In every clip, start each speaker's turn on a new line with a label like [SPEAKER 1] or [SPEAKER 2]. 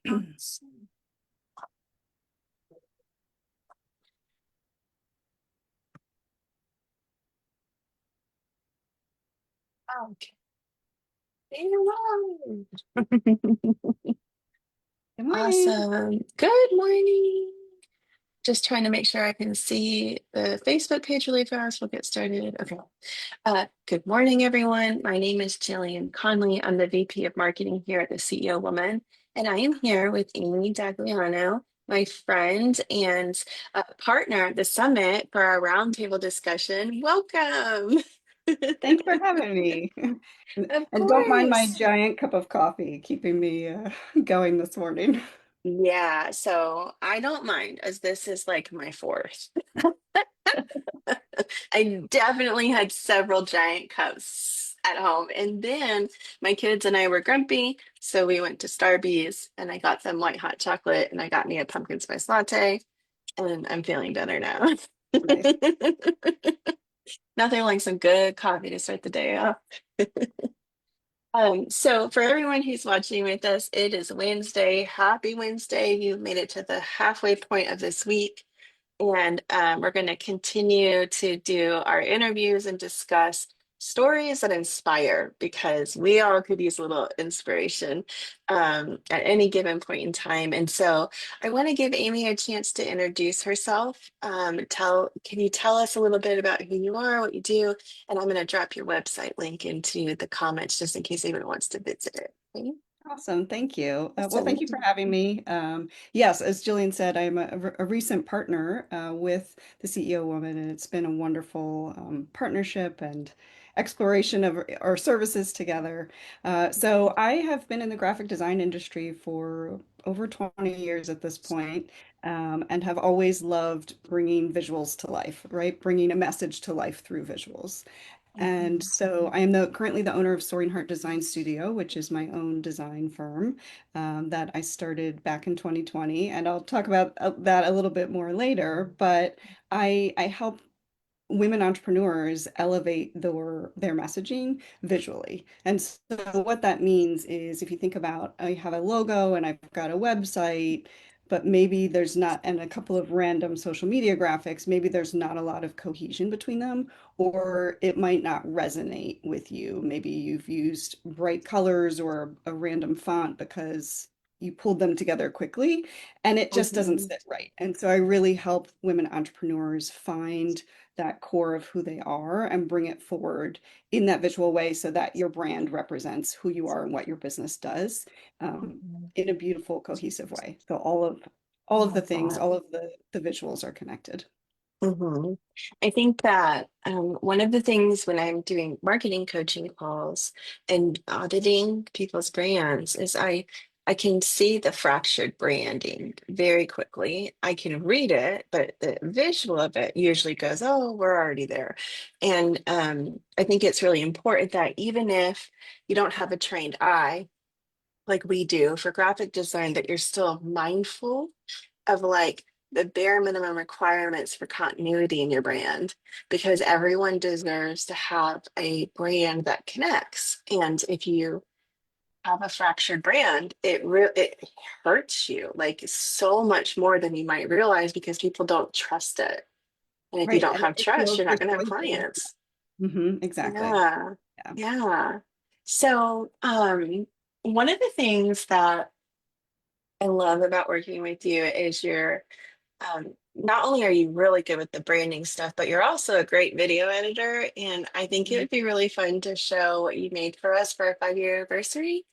[SPEAKER 1] Awesome. Okay. Hello.
[SPEAKER 2] Good morning.
[SPEAKER 1] Awesome. Good morning. Just trying to make sure I can see the Facebook page really fast. We'll get started. Okay. Good morning, everyone. My name is Jillian Conley. I'm the VP of Marketing here at the CEO Woman, and I am here with Amy Dagliano, my friend and partner at the summit for our roundtable discussion. Welcome.
[SPEAKER 2] Thanks for having me.
[SPEAKER 1] Of
[SPEAKER 2] And don't mind my
[SPEAKER 1] course.
[SPEAKER 2] giant cup of coffee keeping me going this morning.
[SPEAKER 1] Yeah, so I don't mind as this is like my fourth. I definitely had several giant cups at home. And then my kids and I were grumpy, so we went to Starbucks and I got them white hot chocolate and I got me a pumpkin spice latte and I'm feeling better now.
[SPEAKER 2] Nice.
[SPEAKER 1] Nothing like some good coffee to start the day off. So for everyone who's watching with us, it is Wednesday. Happy Wednesday. You made it to the halfway point of this week. And we're going to continue to do our interviews and discuss stories that inspire because we all could use a little inspiration at any given point in time. And so I want to give Amy a chance to introduce herself. Can you tell us a little bit about who you are, what you do? And I'm going to drop your website link into the comments just in case anyone wants to visit it. Okay?
[SPEAKER 2] Awesome. Thank you. Well, thank
[SPEAKER 1] Awesome.
[SPEAKER 2] you for having me. Yes, as Jillian said, I'm a recent partner with the CEO Woman, and it's been a wonderful partnership and exploration of our services together. So I have been in the graphic design industry for over 20 years at this point, and have always loved bringing visuals to life, right? Bringing a message to life through visuals. And
[SPEAKER 1] Mhm.
[SPEAKER 2] so I am currently the owner of Soaring Heart Design Studio, which is my own design firm that I started back in 2020. And I'll talk about that a little bit more later. But I help women entrepreneurs elevate their messaging visually. And so what that means is if you think about I have a logo and I've got a website, but maybe there's not, and a couple of random social media graphics, maybe there's not a lot of cohesion between them, or it might not resonate with you. Maybe you've used bright colors or a random font because you pulled them together quickly and it just doesn't
[SPEAKER 1] Mhm.
[SPEAKER 2] sit right. And so I really help women entrepreneurs find that core of who they are and bring it forward in that visual way so that your brand represents who you are and what your business does
[SPEAKER 1] Mhm.
[SPEAKER 2] in a beautiful, cohesive way. So all of the
[SPEAKER 1] Love
[SPEAKER 2] things,
[SPEAKER 1] that.
[SPEAKER 2] all of the visuals are connected.
[SPEAKER 1] hmm I think that one of the things when I'm doing marketing coaching calls and auditing people's brands is I can see the fractured branding very quickly. I can read it, but the visual of it usually goes, "Oh, we're already there." And I think it's really important that even if you don't have a trained eye like we do for graphic design, that you're still mindful of like the bare minimum requirements for continuity in your brand because everyone deserves to have a brand that connects. And if you have a fractured brand, it hurts you like so much more than you might realize because people don't trust it. And if you
[SPEAKER 2] Right.
[SPEAKER 1] don't
[SPEAKER 2] And
[SPEAKER 1] have
[SPEAKER 2] it
[SPEAKER 1] trust,
[SPEAKER 2] feels
[SPEAKER 1] you're not going to have
[SPEAKER 2] disjointed.
[SPEAKER 1] clients.
[SPEAKER 2] Exactly.
[SPEAKER 1] Yeah.
[SPEAKER 2] Yeah.
[SPEAKER 1] Yeah. So, one of the things that I love about working with you is your not only are you really good with the branding stuff, but you're also a great video editor. And I think it would be really fun to show what you made for us for our 5-year anniversary.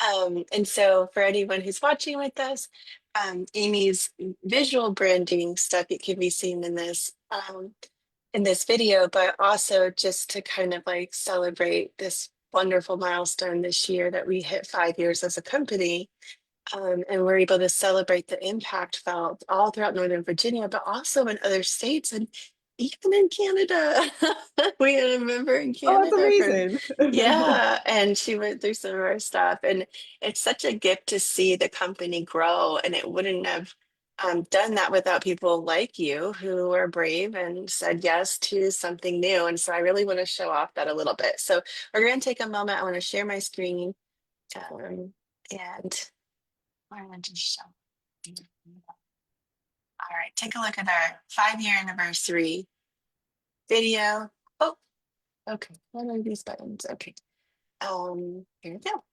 [SPEAKER 1] And so for anyone who's watching with us, Amy's visual branding stuff, it can be seen in this video, but also just to kind of like celebrate this wonderful milestone this year that we hit 5 years as a company. And we're able to celebrate the impact felt all throughout Northern Virginia, but also in other states and even in Canada. We had a member in
[SPEAKER 2] Oh, that's
[SPEAKER 1] Canada for,
[SPEAKER 2] amazing.
[SPEAKER 1] yeah, and she went through some of our stuff. And it's such a gift to see the company grow. And it wouldn't have done that without people like you who were brave and said yes to something new. And so I really want to show off that a little bit. So we're going to take a moment. I want to share my screen. Um, and I want to show. All right, take a look at our 5-year anniversary video. Oh, okay. What are these buttons? Okay. Here we go.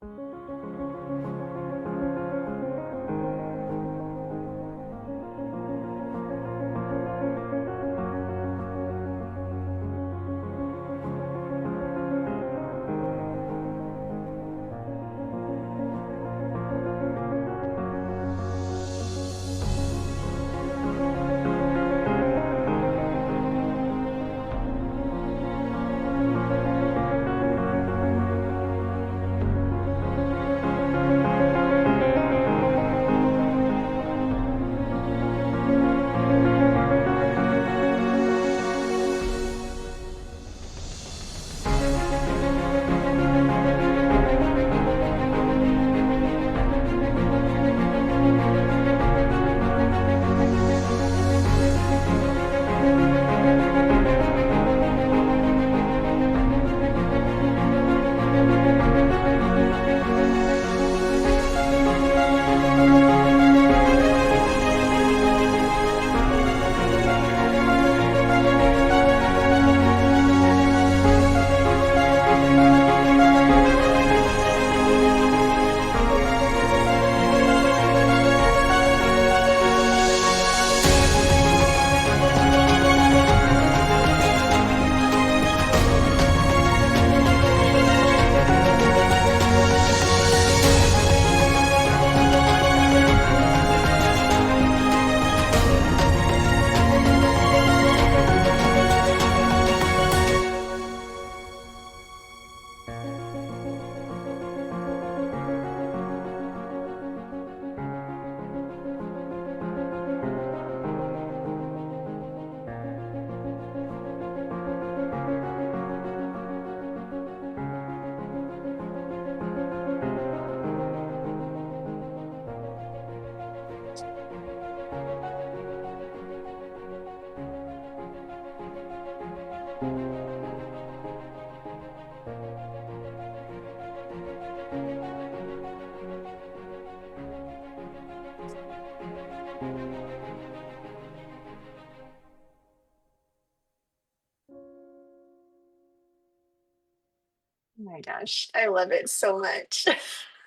[SPEAKER 1] Oh my gosh, I love it so much.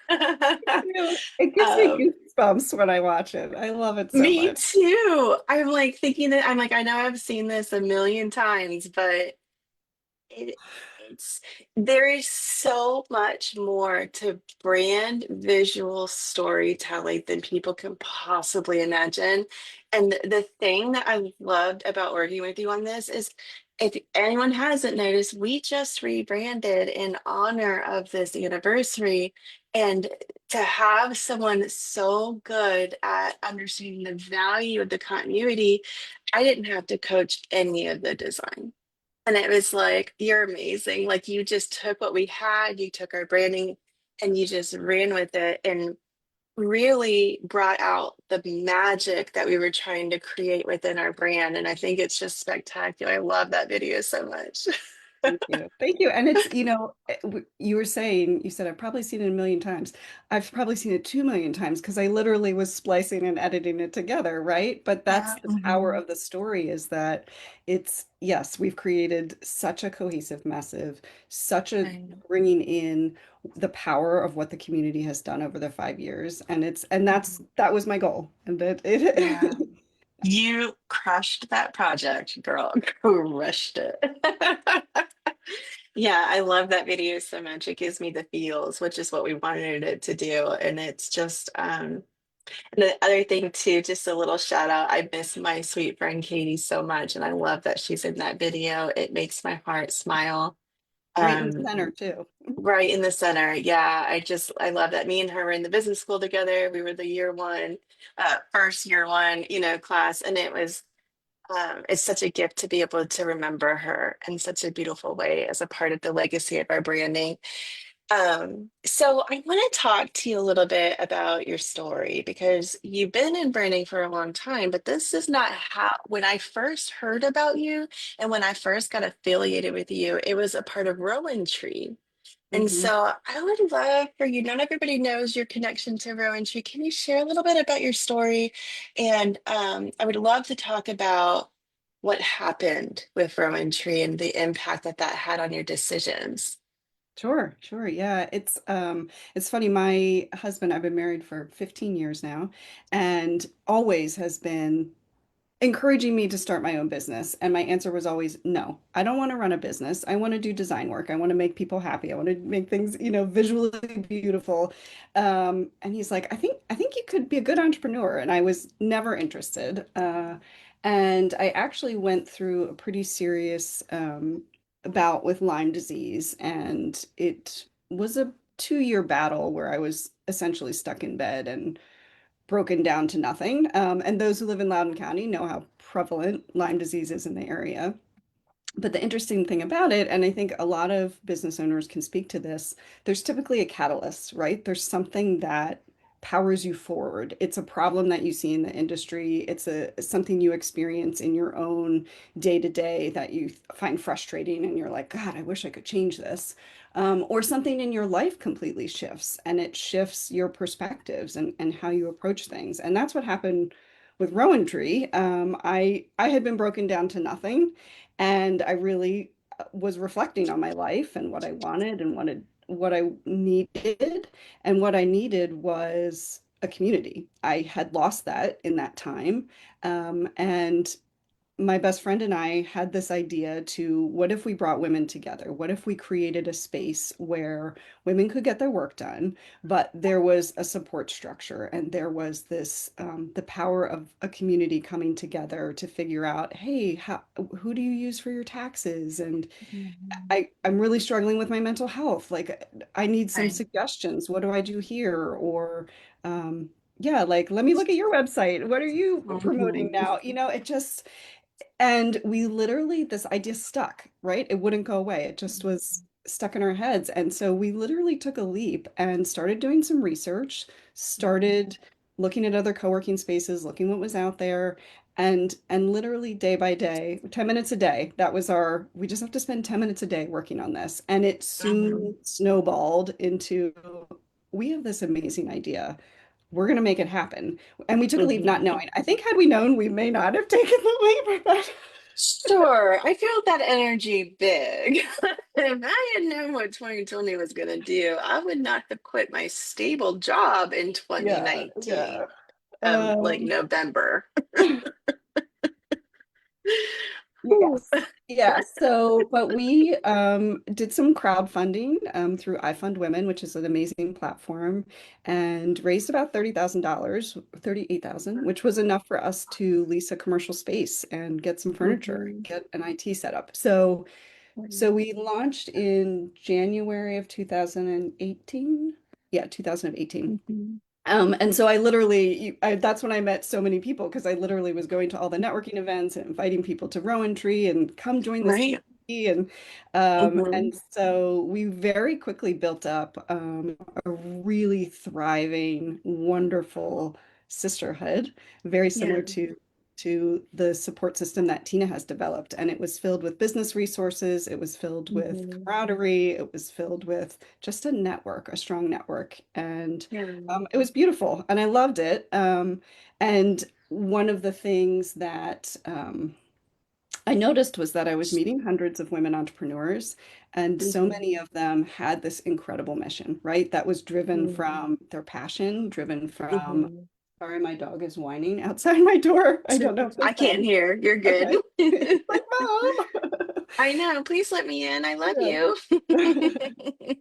[SPEAKER 2] It gives me
[SPEAKER 1] um,
[SPEAKER 2] goosebumps when I watch it. I love it so
[SPEAKER 1] Me
[SPEAKER 2] much.
[SPEAKER 1] too. I'm like thinking that I'm like, I know I've seen this a million times, but it it's there is so much more to brand visual storytelling than people can possibly imagine. And the thing that I loved about working with you on this is if anyone hasn't noticed, we just rebranded in honor of this anniversary. And to have someone so good at understanding the value of the continuity, I didn't have to coach any of the design. And it was like, you're amazing. Like you just took what we had, you took our branding and you just ran with it and really brought out the magic that we were trying to create within our brand. And I think it's just spectacular. I love that video so much.
[SPEAKER 2] Thank you. Thank you. And it's, you were saying, you said I've probably seen it a million times. I've probably seen it 2 million times because I literally was splicing and editing it together, right? But that's
[SPEAKER 1] Yeah.
[SPEAKER 2] the power
[SPEAKER 1] Mhm.
[SPEAKER 2] of the story is that it's, yes, we've created such a cohesive, massive, such a
[SPEAKER 1] Right.
[SPEAKER 2] bringing in the power of what the community has done over the 5 years. And
[SPEAKER 1] Mhm.
[SPEAKER 2] that was my goal. And it
[SPEAKER 1] Yeah. You crushed that project, girl. Crushed it. Yeah, I love that video so much. It gives me the feels, which is what we wanted it to do. And it's just and the other thing too, just a little shout out. I miss my sweet friend Katie so much, and I love that she's in that video. It makes my heart smile.
[SPEAKER 2] right in the
[SPEAKER 1] Um,
[SPEAKER 2] center too.
[SPEAKER 1] right in the center. Yeah, I love that. Me and her were in the business school together. We were the year one, first year one, class, and it's such a gift to be able to remember her in such a beautiful way as a part of the legacy of our branding. So I want to talk to you a little bit about your story because you've been in branding for a long time, but this is not how, when I first heard about you and when I first got affiliated with you, it was a part of RowanTree. And
[SPEAKER 2] Hmm.
[SPEAKER 1] so I would love for you, not everybody knows your connection to RowanTree. Can you share a little bit about your story? And I would love to talk about what happened with RowanTree and the impact that that had on your decisions.
[SPEAKER 2] Sure, sure. Yeah, it's funny. My husband, I've been married for 15 years now, and always has been encouraging me to start my own business. And my answer was always no. I don't want to run a business. I want to do design work. I want to make people happy. I want to make things, visually beautiful. And he's like, I think you could be a good entrepreneur. And I was never interested. And I actually went through a pretty serious bout with Lyme disease, and it was a 2-year battle where I was essentially stuck in bed and broken down to nothing. And those who live in Loudoun County know how prevalent Lyme disease is in the area. But the interesting thing about it, and I think a lot of business owners can speak to this, there's typically a catalyst, right? There's something that powers you forward. It's a problem that you see in the industry. It's something you experience in your own day to day that you find frustrating, and you're like, God, I wish I could change this. Or something in your life completely shifts, and it shifts your perspectives and how you approach things. And that's what happened with RowanTree. I had been broken down to nothing, and I really was reflecting on my life and what I wanted and what I needed. And what I needed was a community. I had lost that in that time. And my best friend and I had this idea to, what if we brought women together? What if we created a space where women could get their work done, but there was a support structure, and there was this the power of a community coming together to figure out, hey, who do you use for your taxes? And
[SPEAKER 1] Mhm.
[SPEAKER 2] I'm really struggling with my mental health. Like, I need some
[SPEAKER 1] Right.
[SPEAKER 2] suggestions. What do I do here? Or yeah, like, let me look at your website. What are you promoting
[SPEAKER 1] Mhm.
[SPEAKER 2] now? It just, and we literally, this idea stuck, right? It wouldn't go away. It just was stuck in our heads. And so we literally took a leap and started doing some research, started looking at other co-working spaces, looking what was out there, and literally day by day, 10 minutes a day, that was we just have to spend 10 minutes a day working on this. And it
[SPEAKER 1] Mhm.
[SPEAKER 2] soon snowballed into, we have this amazing idea. We're going to make it happen. And we took a leap not
[SPEAKER 1] Mhm.
[SPEAKER 2] knowing. I think had we known, we may not have taken the leap. But
[SPEAKER 1] Sure, I felt that energy big. If I had known what 2020 was going to do, I would not have quit my stable job in
[SPEAKER 2] yeah,
[SPEAKER 1] 2019,
[SPEAKER 2] yeah.
[SPEAKER 1] like
[SPEAKER 2] Um,
[SPEAKER 1] November. Whew.
[SPEAKER 2] yes. Yeah. So, but we did some crowdfunding through iFund Women, which is an amazing platform, and raised about $30,000, 38,000, which was enough for us to lease a commercial space and get some furniture,
[SPEAKER 1] Mhm.
[SPEAKER 2] get an IT set up. So we launched in January of 2018. Yeah, 2018.
[SPEAKER 1] Mhm.
[SPEAKER 2] And so that's when I met so many people, because I literally was going to all the networking events and inviting people to RowanTree and come join this
[SPEAKER 1] Right.
[SPEAKER 2] community. And
[SPEAKER 1] Mhm.
[SPEAKER 2] so we very quickly built up a really thriving, wonderful sisterhood, very
[SPEAKER 1] Yeah.
[SPEAKER 2] similar to the support system that Tina has developed. And it was filled with business resources, it was filled with
[SPEAKER 1] Mhm.
[SPEAKER 2] camaraderie, it was filled with just a network, a strong network. And
[SPEAKER 1] Yeah.
[SPEAKER 2] it was beautiful, and I loved it. And one of the things that I noticed was that I was meeting hundreds of women entrepreneurs, and so
[SPEAKER 1] Mhm.
[SPEAKER 2] many of them had this incredible mission, right? That was driven
[SPEAKER 1] Mhm.
[SPEAKER 2] from their passion, driven from,
[SPEAKER 1] Mhm.
[SPEAKER 2] sorry, my dog is whining outside my door. I don't know if
[SPEAKER 1] I
[SPEAKER 2] this
[SPEAKER 1] can't
[SPEAKER 2] sounds
[SPEAKER 1] hear. You're good.
[SPEAKER 2] okay. It's like, Mom.
[SPEAKER 1] I know. Please let me in. I love you.
[SPEAKER 2] Yeah.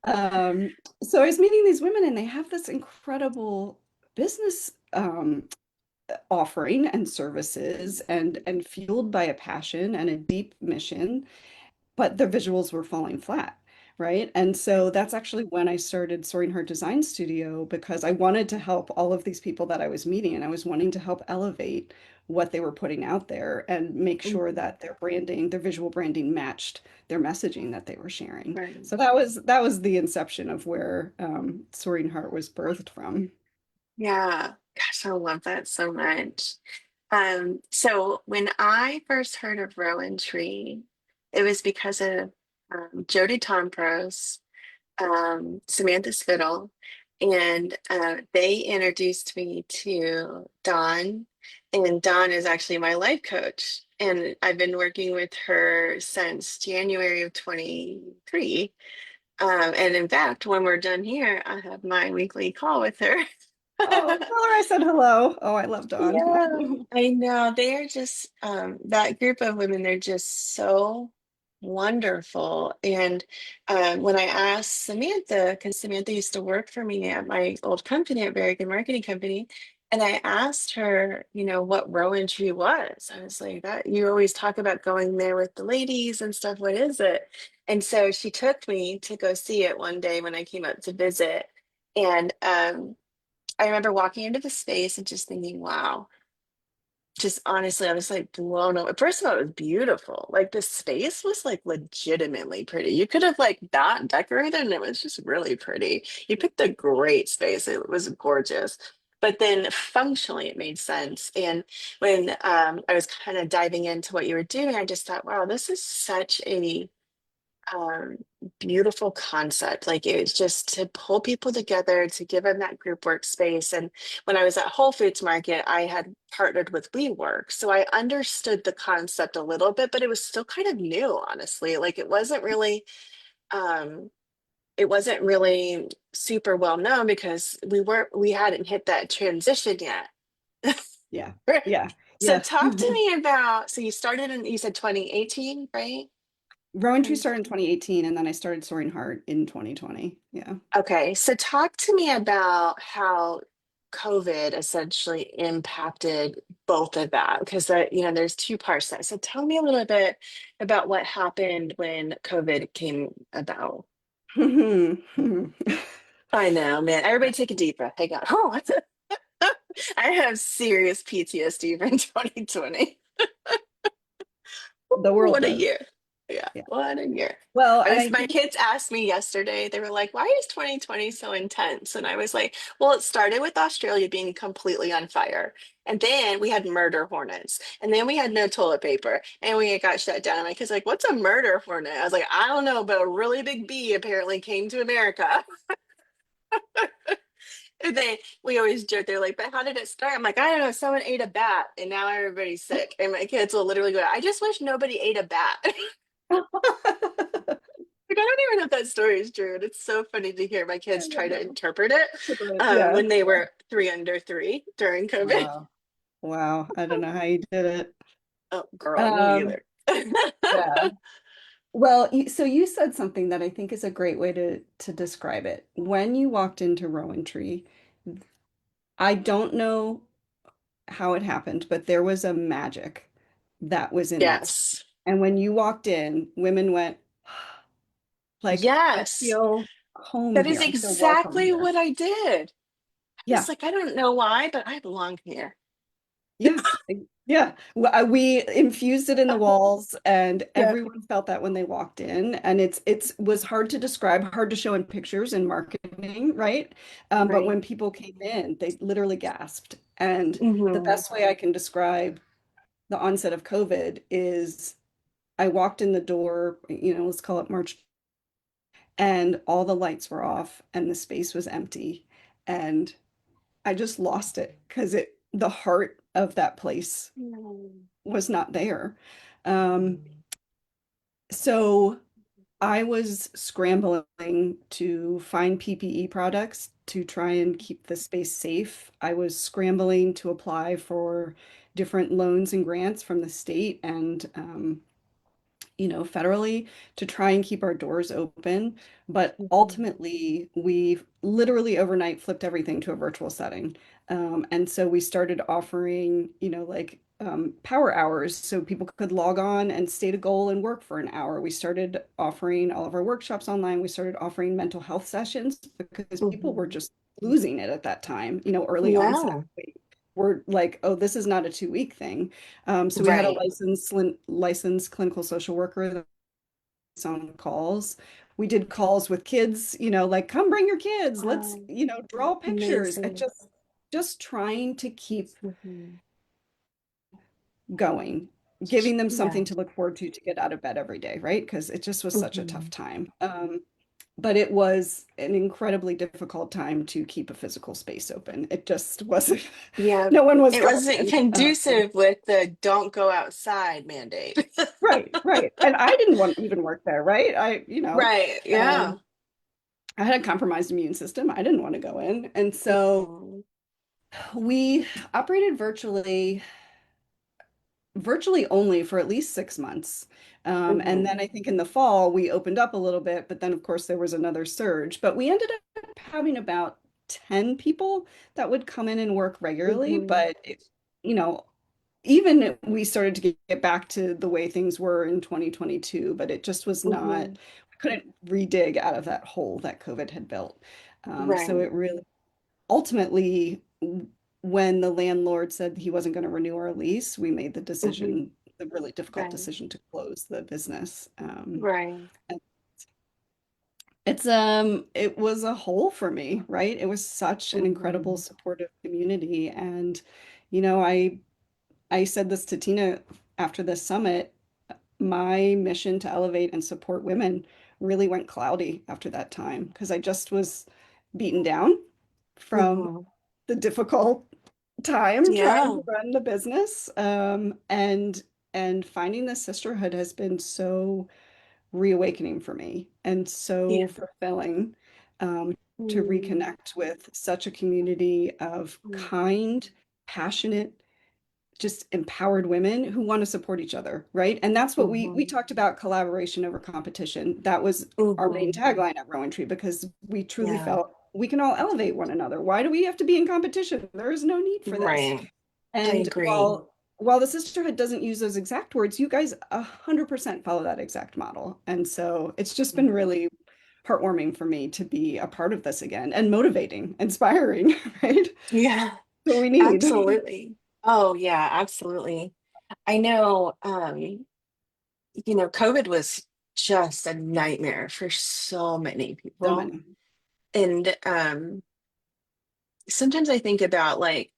[SPEAKER 2] Um, so I was meeting these women, and they have this incredible business offering and services, and fueled by a passion and a deep mission, but the visuals were falling flat, right? And so that's actually when I started Soaring Heart Design Studio, because I wanted to help all of these people that I was meeting, and I was wanting to help elevate what they were putting out there and make sure
[SPEAKER 1] Mhm.
[SPEAKER 2] that their branding, their visual branding matched their messaging that they were sharing.
[SPEAKER 1] Right.
[SPEAKER 2] So that was the inception of where Soaring Heart was birthed from.
[SPEAKER 1] Yeah. Gosh, I love that so much. So when I first heard of Rowan Tree, it was because of Jody Tompros, Samantha Spittle, and they introduced me to Dawn. And Dawn is actually my life coach. And I've been working with her since January of 23. And in fact, when we're done here, I have my weekly call with her.
[SPEAKER 2] Oh, tell her I said hello. Oh, I love Dawn.
[SPEAKER 1] Yeah, I know. They are just that group of women, they're just so wonderful. And when I asked Samantha, because Samantha used to work for me at my old company, at Very Good Marketing Company, and I asked her, what RowanTree was. I was like, that you always talk about going there with the ladies and stuff. What is it? And so she took me to go see it one day when I came up to visit. And I remember walking into the space and just thinking, wow, just honestly, I was like blown away. First of all, it was beautiful. Like the space was like legitimately pretty. You could have like not decorated and it was just really pretty. You picked a great space. It was gorgeous. But then functionally it made sense. And when I was kind of diving into what you were doing, I just thought, wow, this is such a um, beautiful concept. Like it's just to pull people together, to give them that group workspace. And when I was at Whole Foods Market, I had partnered with WeWork. So I understood the concept a little bit, but it was still kind of new, honestly. Like um, it wasn't really super well known because we hadn't hit that transition yet.
[SPEAKER 2] Yeah. Yeah.
[SPEAKER 1] So
[SPEAKER 2] Yes.
[SPEAKER 1] talk to me about, so you started in, you said 2018, right?
[SPEAKER 2] RowanTree started in 2018, and then I started Soaring Heart in 2020. Yeah.
[SPEAKER 1] Okay, so talk to me about how COVID essentially impacted both of that, because there's two parts to that. So tell me a little bit about what happened when COVID came about. I know, man. Everybody take a deep breath. Hang on. Oh, I have serious PTSD from 2020.
[SPEAKER 2] The
[SPEAKER 1] Ooh,
[SPEAKER 2] world
[SPEAKER 1] what a
[SPEAKER 2] does.
[SPEAKER 1] year. Yeah,
[SPEAKER 2] Yeah.
[SPEAKER 1] what a year.
[SPEAKER 2] Well, and I
[SPEAKER 1] My
[SPEAKER 2] think,
[SPEAKER 1] kids asked me yesterday, they were like, why is 2020 so intense? And I was like, well, it started with Australia being completely on fire. And then we had murder hornets. And then we had no toilet paper. And we got shut down. And my kids were like, what's a murder hornet? I was like, I don't know, but a really big bee apparently came to America. And then we always joke, they're like, but how did it start? I'm like, I don't know, someone ate a bat and now everybody's sick. And my kids will literally go, I just wish nobody ate a bat. Like, I don't even know if that story is true. And it's so funny to hear my
[SPEAKER 2] I
[SPEAKER 1] kids try
[SPEAKER 2] don't
[SPEAKER 1] to
[SPEAKER 2] know.
[SPEAKER 1] interpret it
[SPEAKER 2] Yeah.
[SPEAKER 1] when they were three under three during COVID.
[SPEAKER 2] Wow. Wow. I don't know how you did it.
[SPEAKER 1] Oh, girl, me
[SPEAKER 2] Um,
[SPEAKER 1] either.
[SPEAKER 2] yeah. Well, so you said something that I think is a great way to describe it. When you walked into Rowan Tree, I don't know how it happened, but there was a magic that was in that space.
[SPEAKER 1] Yes.
[SPEAKER 2] And when you walked in, women went like, I
[SPEAKER 1] Yes.
[SPEAKER 2] feel home
[SPEAKER 1] That is
[SPEAKER 2] here. I feel welcome
[SPEAKER 1] exactly
[SPEAKER 2] here.
[SPEAKER 1] what I did. I was
[SPEAKER 2] Yeah.
[SPEAKER 1] like, I don't know why, but I belong here.
[SPEAKER 2] Yeah, yeah. We infused it in the walls, and
[SPEAKER 1] Yeah.
[SPEAKER 2] everyone felt that when they walked in. And it's was hard to describe, hard to show in pictures and marketing, right? But
[SPEAKER 1] Right.
[SPEAKER 2] when people came in, they literally gasped. And the
[SPEAKER 1] Hmm.
[SPEAKER 2] best way I can describe the onset of COVID is I walked in the door, let's call it March, and all the lights were off, and the space was empty, and I just lost it because the heart of that place was not there. Um, so I was scrambling to find PPE products to try and keep the space safe. I was scrambling to apply for different loans and grants from the state and federally to try and keep our doors open. But
[SPEAKER 1] Hmm.
[SPEAKER 2] ultimately, we literally overnight flipped everything to a virtual setting. And so we started offering, like power hours so people could log on and state a goal and work for an hour. We started offering all of our workshops online. We started offering mental health sessions because people were
[SPEAKER 1] Hmm.
[SPEAKER 2] just losing it at that time, early onset.
[SPEAKER 1] Yeah.
[SPEAKER 2] We're like, oh, this is not a 2 week thing. So we had a
[SPEAKER 1] Right.
[SPEAKER 2] licensed clinical social worker that's on calls. We did calls with kids, like come bring your kids. Let's,
[SPEAKER 1] Wow.
[SPEAKER 2] draw pictures and
[SPEAKER 1] Amazing.
[SPEAKER 2] just trying to keep
[SPEAKER 1] Mhm.
[SPEAKER 2] going. giving them
[SPEAKER 1] Yeah.
[SPEAKER 2] something to look forward to get out of bed every day, right? Because it just was such a tough
[SPEAKER 1] Mhm.
[SPEAKER 2] time. But it was an incredibly difficult time to keep a physical space open. It just wasn't,
[SPEAKER 1] Yeah.
[SPEAKER 2] no one was
[SPEAKER 1] It
[SPEAKER 2] going
[SPEAKER 1] wasn't
[SPEAKER 2] in.
[SPEAKER 1] conducive with the don't go outside mandate.
[SPEAKER 2] Right, right. And I didn't want to even work there, right?
[SPEAKER 1] Right. Yeah.
[SPEAKER 2] Um, I had a compromised immune system. I didn't want to go in. And so
[SPEAKER 1] Mhm.
[SPEAKER 2] we operated virtually only for at least 6 months. And then
[SPEAKER 1] Mhm.
[SPEAKER 2] I think in the fall we opened up a little bit, but then of course there was another surge. But we ended up having about 10 people that would come in and work regularly.
[SPEAKER 1] Mhm.
[SPEAKER 2] But you know, even we started to get back to the way things were in 2022, but it just was not,
[SPEAKER 1] Mhm.
[SPEAKER 2] we couldn't redig out of that hole that COVID had built. So
[SPEAKER 1] Right.
[SPEAKER 2] it really ultimately, when the landlord said he wasn't going to renew our lease, we made
[SPEAKER 1] Mhm.
[SPEAKER 2] the really difficult
[SPEAKER 1] Right.
[SPEAKER 2] decision to close the business.
[SPEAKER 1] Right.
[SPEAKER 2] And it was a hole for me, right? It was such an incredible
[SPEAKER 1] Mhm.
[SPEAKER 2] supportive community. And, you know, I said this to Tina after this summit. My mission to elevate and support women really went cloudy after that time because I just was beaten down from
[SPEAKER 1] Mhm.
[SPEAKER 2] the difficult time trying
[SPEAKER 1] Yeah.
[SPEAKER 2] to run the business. And finding the sisterhood has been so reawakening for me and so
[SPEAKER 1] Yeah.
[SPEAKER 2] fulfilling, to
[SPEAKER 1] Mhm.
[SPEAKER 2] reconnect with such a community of kind, passionate, just empowered women who want to support each other, right? And that's what we
[SPEAKER 1] Mhm.
[SPEAKER 2] talked about, collaboration over competition. That was our main
[SPEAKER 1] Mhm.
[SPEAKER 2] tagline at RowanTree because we truly
[SPEAKER 1] Yeah.
[SPEAKER 2] felt we can all elevate one another. Why do we have to be in competition? There is no need for this.
[SPEAKER 1] Right. I
[SPEAKER 2] And
[SPEAKER 1] agree.
[SPEAKER 2] while the sisterhood doesn't use those exact words, you guys 100% follow that exact model. And so it's just been really heartwarming for me to be a part of this again and motivating, inspiring, right?
[SPEAKER 1] Yeah.
[SPEAKER 2] So we need.
[SPEAKER 1] Absolutely. Oh, yeah, absolutely. I know, COVID was just a nightmare for so many
[SPEAKER 2] So
[SPEAKER 1] people.
[SPEAKER 2] many.
[SPEAKER 1] And sometimes I think about like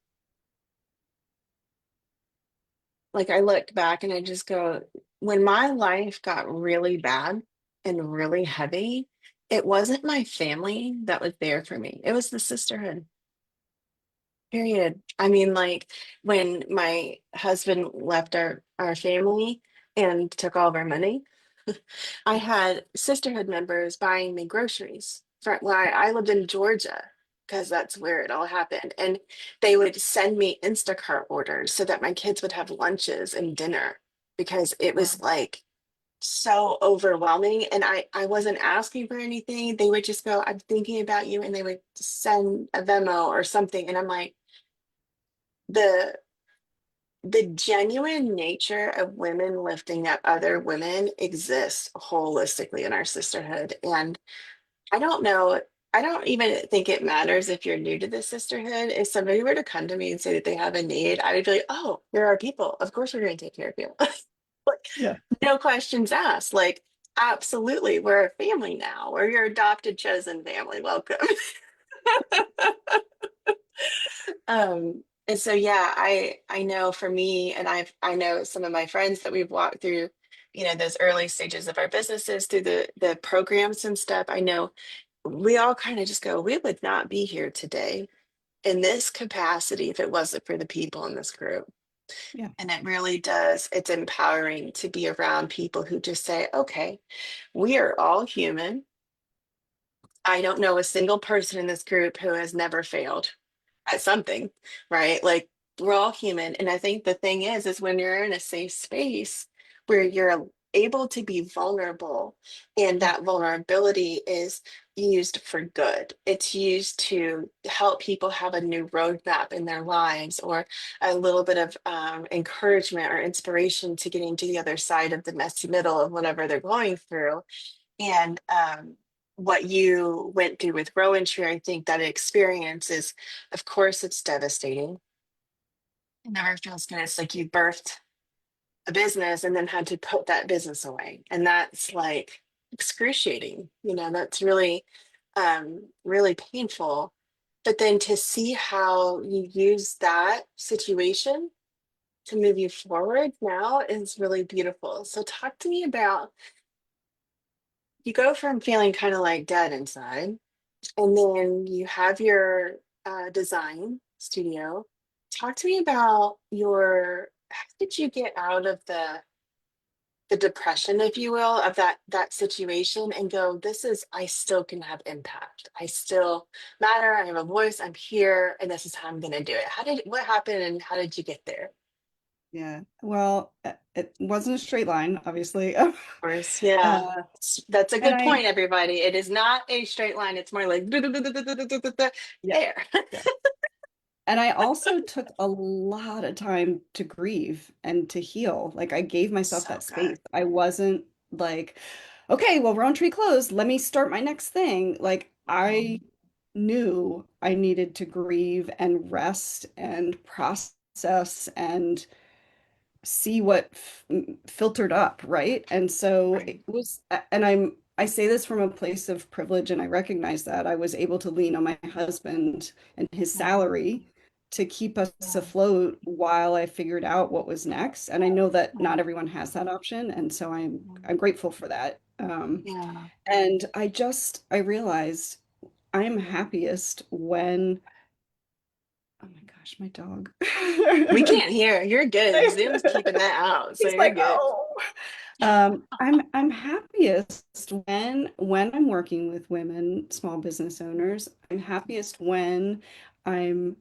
[SPEAKER 1] I look back and I just go, when my life got really bad and really heavy, it wasn't my family that was there for me. It was the sisterhood. Period. I mean, like when my husband left our family and took all of our money, I had sisterhood members buying me groceries for well, I lived in Georgia because that's where it all happened. And they would send me Instacart orders so that my kids would have lunches and dinner because it
[SPEAKER 2] Wow.
[SPEAKER 1] was like so overwhelming. And I wasn't asking for anything. They would just go, I'm thinking about you, and they would send a Venmo or something. And I'm like, the the genuine nature of women lifting up other women exists holistically in our sisterhood. And I don't know, I don't even think it matters if you're new to the sisterhood. If somebody were to come to me and say that they have a need, I would be like, oh, there are people. Of course, we're going to take care of you. Like,
[SPEAKER 2] Yeah.
[SPEAKER 1] no questions asked. Like, absolutely, we're a family now. We're your adopted, chosen family. Welcome. And so yeah, I know for me, and I know some of my friends that we've walked through, those early stages of our businesses through the programs and stuff. I know we all kind of just go, we would not be here today in this capacity if it wasn't for the people in this group.
[SPEAKER 2] Yeah.
[SPEAKER 1] And it really does, it's empowering to be around people who just say, okay, we are all human. I don't know a single person in this group who has never failed at something, right? Like we're all human. And I think the thing is when you're in a safe space where you're able to be vulnerable, and
[SPEAKER 2] Yeah.
[SPEAKER 1] that vulnerability is used for good. It's used to help people have a new roadmap in their lives or a little bit of encouragement or inspiration to getting to the other side of the messy middle of whatever they're going through. And what you went through with RowanTree, I think that experience is, of course, it's devastating. It never feels good. It's like you birthed a business and then had to put that business away. And that's like excruciating. That's really, really painful. But then to see how you use that situation to move you forward now is really beautiful. So talk to me about, you go from feeling kind of like dead inside, and then you have your design studio. Talk to me about how did you get out of the depression, if you will, of that situation and go, this is, I still can have impact. I still matter. I have a voice. I'm here, and this is how I'm going to do it. What happened, and how did you get there? Of
[SPEAKER 2] Yeah. Well, it wasn't a straight line, obviously.
[SPEAKER 1] course, yeah.
[SPEAKER 2] Uh,
[SPEAKER 1] That's a
[SPEAKER 2] and
[SPEAKER 1] good
[SPEAKER 2] I,
[SPEAKER 1] point, everybody. It is not a straight line. It's more like
[SPEAKER 2] yeah,
[SPEAKER 1] there.
[SPEAKER 2] yeah. And I also took a lot of time to grieve and to heal. Like I gave myself
[SPEAKER 1] So
[SPEAKER 2] that
[SPEAKER 1] good.
[SPEAKER 2] space. I wasn't like, okay, well, RowanTree closed. Let me start my next thing. Like I
[SPEAKER 1] Mhm.
[SPEAKER 2] knew I needed to grieve and rest and process and see what filtered up, right? And so it
[SPEAKER 1] Right.
[SPEAKER 2] was, and I say this from a place of privilege, and I recognize that I was able to lean on my husband and his
[SPEAKER 1] Mhm.
[SPEAKER 2] salary to keep us
[SPEAKER 1] Yeah.
[SPEAKER 2] afloat while I figured out what was next. And I know that not
[SPEAKER 1] Yeah.
[SPEAKER 2] everyone has that option, and so
[SPEAKER 1] Mhm.
[SPEAKER 2] I'm grateful for that.
[SPEAKER 1] Yeah.
[SPEAKER 2] And I realized I am happiest when, oh my gosh, my dog.
[SPEAKER 1] We can't hear. You're good. Zoom's keeping that out, so
[SPEAKER 2] He's
[SPEAKER 1] you're
[SPEAKER 2] like,
[SPEAKER 1] good.
[SPEAKER 2] oh. I'm happiest when I'm working with women, small business owners. I'm happiest when I'm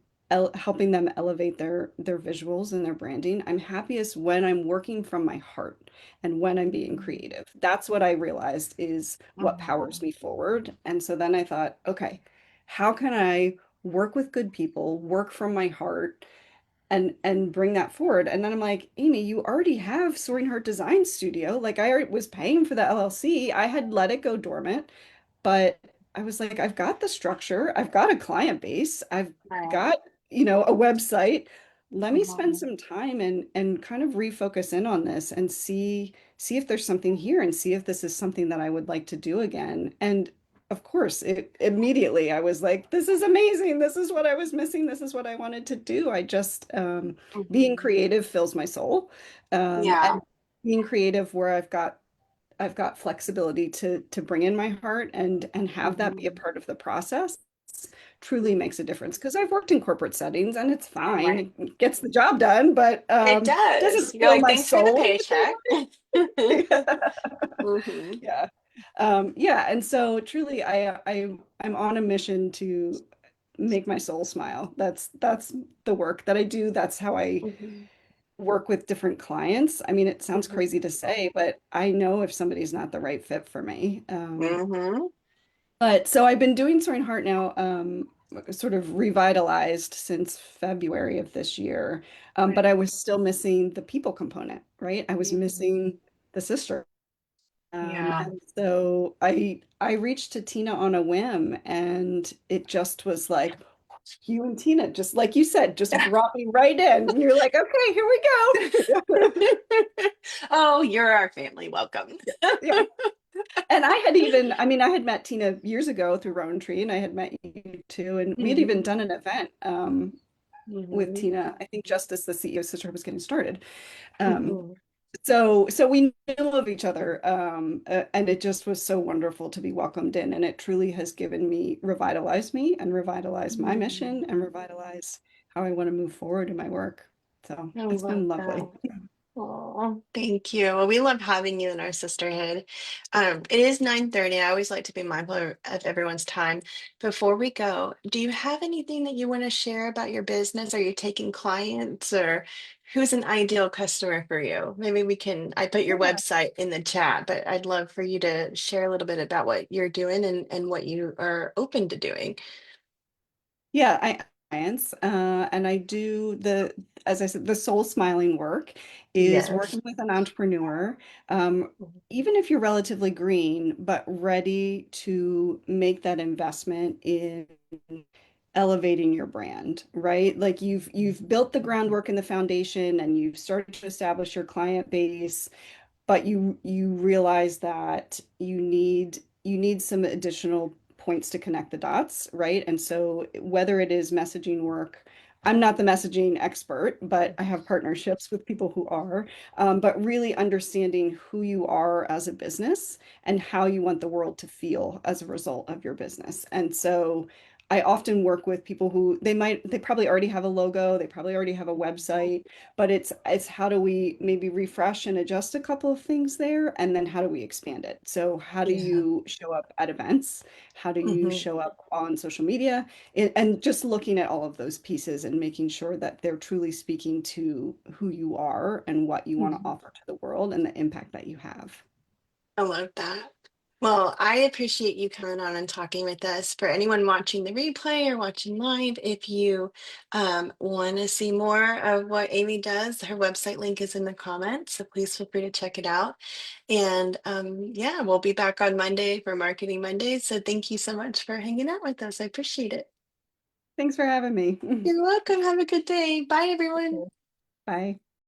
[SPEAKER 2] helping them elevate their visuals and their branding. I'm happiest when I'm working from my heart and when I'm being
[SPEAKER 1] Mhm.
[SPEAKER 2] creative. That's what I realized is what powers
[SPEAKER 1] Mhm.
[SPEAKER 2] me forward. And so then I thought, okay, how can I work with good people, work from my heart? And bring that forward. And then I'm like, Amy, you already have Soaring Heart Design Studio. Like I already was paying for the LLC. I had let it go dormant, but I was like, I've got the structure, I've got a client base, I've
[SPEAKER 1] Right.
[SPEAKER 2] got, a website. Let me spend
[SPEAKER 1] Mhm.
[SPEAKER 2] some time and kind of refocus in on this and see if there's something here and see if this is something that I would like to do again. And of course, it immediately I was like, this is amazing. This is what I was missing. This is what I wanted to do. I just being
[SPEAKER 1] Mhm.
[SPEAKER 2] creative fills my soul.
[SPEAKER 1] Yeah.
[SPEAKER 2] And being creative where I've got flexibility to bring in my heart and have that be a
[SPEAKER 1] Mhm.
[SPEAKER 2] part of the process truly makes a
[SPEAKER 1] Mhm.
[SPEAKER 2] difference. Because I've worked in corporate settings and it's fine.
[SPEAKER 1] Right.
[SPEAKER 2] It gets the job done, but
[SPEAKER 1] It does.
[SPEAKER 2] doesn't
[SPEAKER 1] You're
[SPEAKER 2] fill
[SPEAKER 1] like,
[SPEAKER 2] my
[SPEAKER 1] thanks for the
[SPEAKER 2] soul the
[SPEAKER 1] paycheck.
[SPEAKER 2] same way.
[SPEAKER 1] Mhm.
[SPEAKER 2] Yeah. Yeah. And so truly I'm on a mission to make my soul smile. That's the work that I do. That's how I
[SPEAKER 1] Mhm.
[SPEAKER 2] work with different clients. I mean, it sounds crazy
[SPEAKER 1] Mhm.
[SPEAKER 2] to say, but I know if somebody's not the right fit for me.
[SPEAKER 1] Mhm.
[SPEAKER 2] But so I've been doing Soaring Heart now, sort of revitalized since February of this year. But I
[SPEAKER 1] Right.
[SPEAKER 2] was still missing the people component, right? I was
[SPEAKER 1] Mhm.
[SPEAKER 2] missing the sister.
[SPEAKER 1] Yeah.
[SPEAKER 2] And so I reached to Tina on a whim, and it just was like you and Tina, just like you said, just brought me right in. And you're like, okay, here we go.
[SPEAKER 1] Oh, you're our family. Welcome.
[SPEAKER 2] Yeah. And I had even, I mean, I had met Tina years ago through RowanTree, and I had met you too. And we had even
[SPEAKER 1] Mhm.
[SPEAKER 2] done an event with
[SPEAKER 1] Mhm.
[SPEAKER 2] Tina, I think just as the CEO Sister was getting started. Um,
[SPEAKER 1] Mhm.
[SPEAKER 2] so we knew of each other, and it just was so wonderful to be welcomed in. And it truly has given me, and revitalized my mission,
[SPEAKER 1] Mhm.
[SPEAKER 2] and revitalized how I want to move forward in my work. So
[SPEAKER 1] I
[SPEAKER 2] it's
[SPEAKER 1] love
[SPEAKER 2] been lovely.
[SPEAKER 1] that. Oh, thank you. Well, we love having you in our sisterhood. It is 9:30. I always like to be mindful of everyone's time. Before we go, do you have anything that you want to share about your business? Are you taking clients, or who's an ideal customer for you? Maybe I put your
[SPEAKER 2] Yeah.
[SPEAKER 1] website in the chat, but I'd love for you to share a little bit about what you're doing and what you are open to doing.
[SPEAKER 2] Yeah, I clients, and I do as I said, the soul smiling work is
[SPEAKER 1] Yes.
[SPEAKER 2] working with an entrepreneur, even if you're relatively green, but ready to make that investment in elevating your brand, right? Like you've built the groundwork and the foundation, and you've started to establish your client base, but you realize that you need some additional points to connect the dots, right? And so whether it is messaging work, I'm not the messaging expert, but I have partnerships with people who are. But really understanding who you are as a business and how you want the world to feel as a result of your business. And so I often work with people who they probably already have a logo, they probably already have a website, but it's how do we maybe refresh and adjust a couple of things there, and then how do we expand it? So how do
[SPEAKER 1] Yeah.
[SPEAKER 2] you show up at events? How do you
[SPEAKER 1] Hmm.
[SPEAKER 2] show up on social media? And just looking at all of those pieces and making sure that they're truly speaking to who you are and what you want to
[SPEAKER 1] Hmm.
[SPEAKER 2] offer to the world and the impact that you have.
[SPEAKER 1] I love that. Well, I appreciate you coming on and talking with us. For anyone watching the replay or watching live, if you want to see more of what Amy does, her website link is in the comments. So please feel free to check it out. And yeah, we'll be back on Monday for Marketing Monday. So thank you so much for hanging out with us. I appreciate it.
[SPEAKER 2] Thanks for having me.
[SPEAKER 1] You're welcome. Have a good day. Bye, everyone.
[SPEAKER 2] Bye.